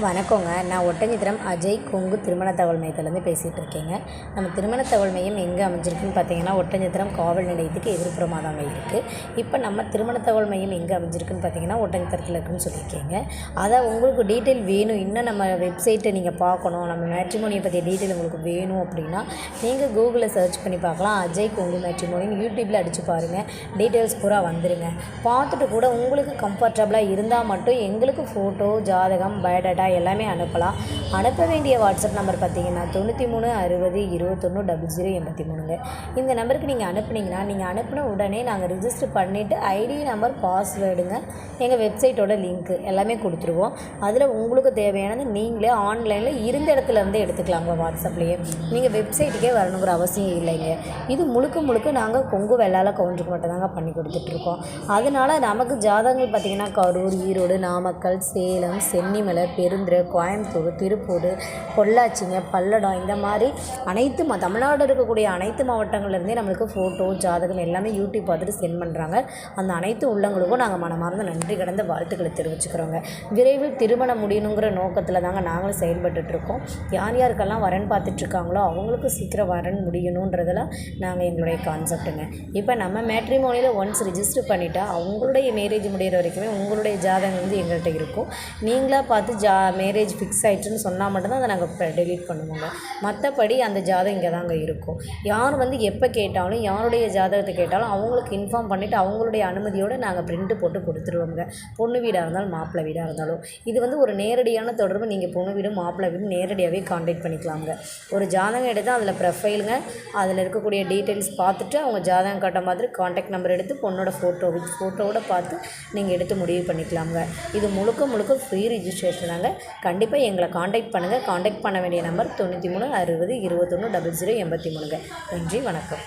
வணக்கங்க. நான் ஒட்டஞ்சத்திரம் அஜய் கொங்கு திருமண தகவல் மையத்திலேருந்து பேசிகிட்டு இருக்கேங்க. நம்ம திருமண தகவல் மையம் எங்கே அமைஞ்சிருக்குன்னு பார்த்தீங்கன்னா, ஒட்டஞ்சத்திரம் காவல் நிலையத்துக்கு எதிர்ப்புறமாக தாங்க இருக்குது. இப்போ நம்ம திருமண தகவல் மையம் எங்கே அமைஞ்சிருக்குன்னு பார்த்தீங்கன்னா, ஒட்டஞ்சத்திரத்தில் இருக்குதுன்னு சொல்லியிருக்கேங்க. அதான் உங்களுக்கு டீட்டெயில் வேணும், இன்னும் நம்ம வெப்சைட்டை நீங்கள் பார்க்கணும், நம்ம மேட்ரிமோனியை பற்றிய டீட்டெயில் உங்களுக்கு வேணும் அப்படின்னா, நீங்கள் கூகுளில் சர்ச் பண்ணி பார்க்கலாம். அஜய் கொங்கு மேட்ரிமோனின்னு யூடியூப்பில் அடித்து பாருங்கள், டீட்டெயில்ஸ் பூரா வந்துடுங்க. பார்த்துட்டு கூட உங்களுக்கு கம்ஃபர்டபுளாக இருந்தால் மட்டும் எங்களுக்கு ஃபோட்டோ, ஜாதகம், பயோடேட்டா எல்லாமே அனுப்பலாம். அனுப்ப வேண்டிய வாட்ஸ்அப் நம்பர் பார்த்தீங்கன்னா 93 60 21 0083ங்க. இந்த நம்பருக்கு நீங்கள் அனுப்புனீங்கன்னா, நீங்கள் அனுப்பின உடனே நாங்கள் ரிஜிஸ்டர் பண்ணிவிட்டு ஐடி நம்பர், பாஸ்வேர்டுங்க, எங்கள் வெப்சைட்டோட லிங்க்கு எல்லாமே கொடுத்துருவோம். அதில் உங்களுக்கு தேவையானது நீங்களே ஆன்லைனில் இருந்த இடத்துல இருந்தே எடுத்துக்கலாங்க. வாட்ஸ்அப்லேயே நீங்கள் வெப்சைட்டுக்கே வரணுங்கிற அவசியம் இல்லைங்க. இது முழுக்க நாங்கள் கொங்கு வெள்ளால கவுண்டருக்கு மட்டும் தாங்க பண்ணி கொடுத்துட்ருக்கோம். அதனால் நமக்கு ஜாதகங்கள் பார்த்திங்கன்னா கரூர், ஈரோடு, நாமக்கல், சேலம், சென்னிமலை, பெருந்துறை, கோயம்புத்தூர், திருப்பூர், பொள்ளாச்சிங்க, பல்லடம், இந்த மாதிரி அனைத்து தமிழ்நாடு இருக்கக்கூடிய அனைத்து மாவட்டங்கள்லேருந்தே நம்மளுக்கு ஃபோட்டோ, ஜாதகம் எல்லாமே யூடியூப் பார்த்துட்டு சென்ட் பண்ணுறாங்க. அந்த அனைத்து உள்ளங்களுக்கும் நாங்கள் மனமார்ந்த நன்றி கடந்த வாழ்த்துக்களை தெரிவிச்சுக்கிறோங்க. விரைவில் திருமணம் முடியணுங்கிற நோக்கத்தில் தாங்க நாங்களும் செயல்பட்டுருக்கோம். யார் யாருக்கெல்லாம் வரன் பார்த்துட்ருக்காங்களோ அவங்களுக்கு சீக்கிரம் வரன் முடியணுன்றதெல்லாம் நாங்கள் எங்களுடைய கான்செப்ட்டுங்க. இப்போ நம்ம மேட்ரிமோனியில் ஒன்ஸ் ரிஜிஸ்டர் பண்ணிட்டா அவங்களுடைய மேரேஜ் முடிகிற வரைக்குமே உங்களுடைய ஜாதகம் வந்து எங்கள்கிட்ட இருக்கும். நீங்களாக பார்த்து மேரேஜ் ஃபிக்ஸ் ஆகிடுச்சுன்னு சொன்னால் மட்டும்தான் அதை நாங்கள் டெலீட் பண்ணுவோங்க. மற்றபடி அந்த ஜாதகம் இங்கே தாங்க இருக்கும். யார் வந்து எப்போ கேட்டாலும், யாருடைய ஜாதகத்தை கேட்டாலும் அவங்களுக்கு இன்ஃபார்ம் பண்ணிவிட்டு அவங்களுடைய அனுமதியோடு நாங்கள் பிரிண்ட்டு போட்டு கொடுத்துருவோங்க. பொண்ணு வீடாக இருந்தாலும் மாப்பிள்ளை வீடாக இருந்தாலும். இது வந்து ஒரு நேரடியான தொடர்பு. நீங்கள் பொண்ணு வீடு, மாப்பிள்ளை வீடு நேரடியாகவே கான்டாக்ட் பண்ணிக்கலாங்க. ஒரு ஜாதகம் எடுத்து அதில் ப்ரொஃபைலுங்க, அதில் இருக்கக்கூடிய டீட்டெயில்ஸ் பார்த்துட்டு அவங்க ஜாதகம் காட்ட மாதிரி கான்டாக்ட் நம்பர் எடுத்து பொண்ணோட ஃபோட்டோவோட பார்த்து நீங்கள் எடுத்து முடிவு பண்ணிக்கலாங்க. இது முழுக்க ஃப்ரீ ரிஜிஸ்ட்ரேஷன் தாங்க. கண்டிப்பாக எங்களை காண்டாக்ட் பண்ணுங்கள். காண்டாக்ட் பண்ண வேண்டிய நம்பர் 93 60 21 0083ங்க. நன்றி, வணக்கம்.